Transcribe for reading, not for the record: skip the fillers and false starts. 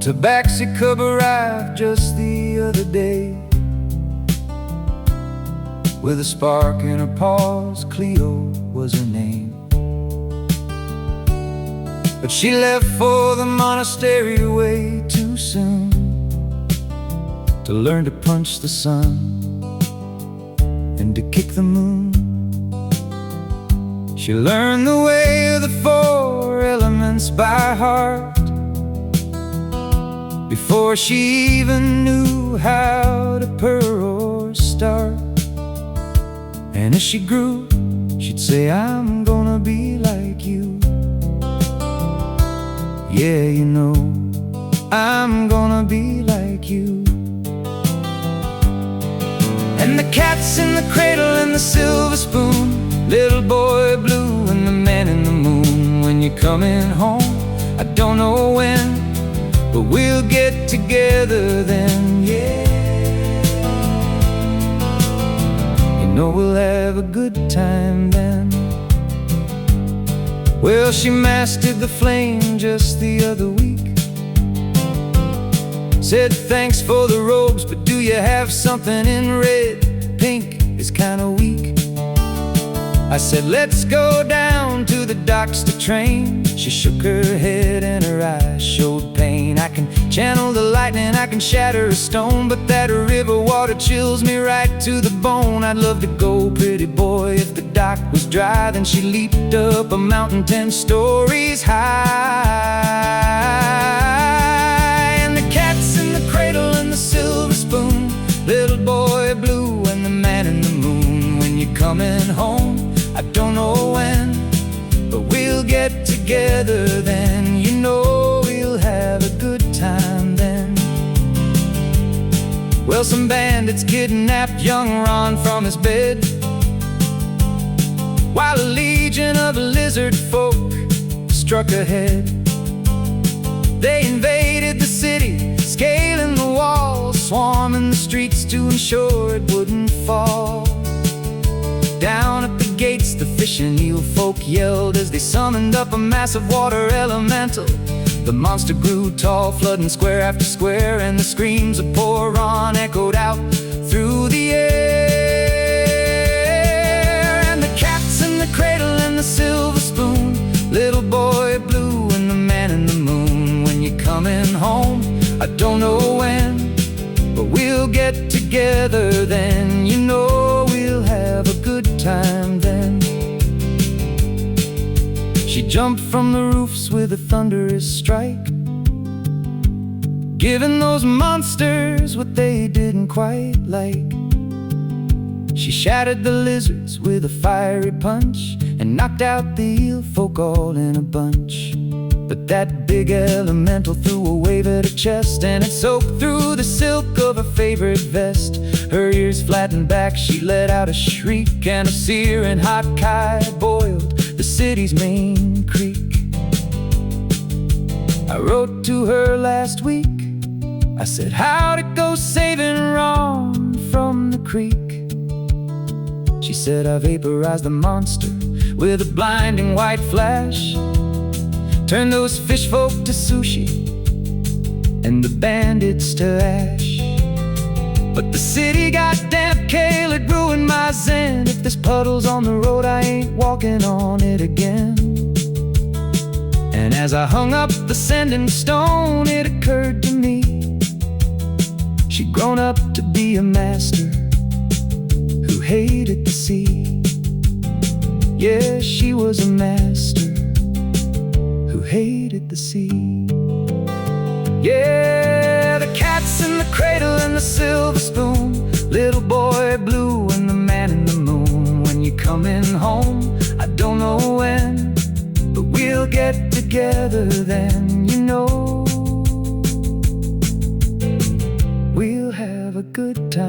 tabaxi cub arrived just the other day, with a spark in her paws. Cleo was her name. But she left for the monastery way too soon to learn to punch the sun and to kick the moon. She learned the way of the four elements by heart before she even knew how to purr or start. And as she grew, she'd say, I'm gonna be like you. Yeah, you know, I'm gonna be like you. And the cat's in the cradle and the silver spoon, little boy blue and the man in the moon. When you're coming home, I don't know when, but we'll get together then, yeah. You know we'll have a good time then. Well, she mastered the flame just the other week. Said thanks for the robes, but do you have something in red? Pink is kinda weak. I said, let's go down to the docks to train. She shook her head and her eyes showed pain. I can channel the lightning, I can shatter a stone, but that river water chills me right to the bone. I'd love to go, pretty boy, if the dock was dry. Then she leaped up a mountain 10 stories high. And the cat's in the cradle and the silver spoon, little boy blue and the man in the moon. When you're coming home, I don't know when, but we'll get together then. You know we'll have a good time then. Well, some bandits kidnapped young Ron from his bed, while a legion of lizard folk struck ahead. They invaded the city, scaling the walls, swarming the streets to ensure it wouldn't fall. Down at the gates, the fish and eel folk yelled as they summoned up a massive water elemental. The monster grew tall, flooding square after square, and the screams of poor Ron echoed out through the air. And the cat's in the cradle and the silver spoon, little boy blue and the man in the moon. When you're coming home, I don't know when, but we'll get together then. You know we'll have a good time then. She jumped from the roofs with a thunderous strike, giving those monsters what they didn't quite like. She shattered the lizards with a fiery punch and knocked out the eel folk all in a bunch. But that big elemental threw a wave at her chest, and it soaked through the silk of her favorite vest. Her ears flattened back, she let out a shriek, and a searing hot kai boiled the city's main creek. I wrote to her last week. I said, how'd it go saving Ron from the creek? She said, I vaporized the monster with a blinding white flash, turned those fish folk to sushi and the bandits to ash. But the city got damp kale, it ruined my zen. If this puddle's on the road, I ain't walking on it again. And as I hung up the sending stone, it occurred to me, she'd grown up to be a master who hated the sea. Yeah, she was a master who hated the sea. Yeah, the cat's in the cradle and the silver spoon, little boy blue and the man in the moon. When you're coming home, I don't know when, but we'll get together then. You know we'll have a good time.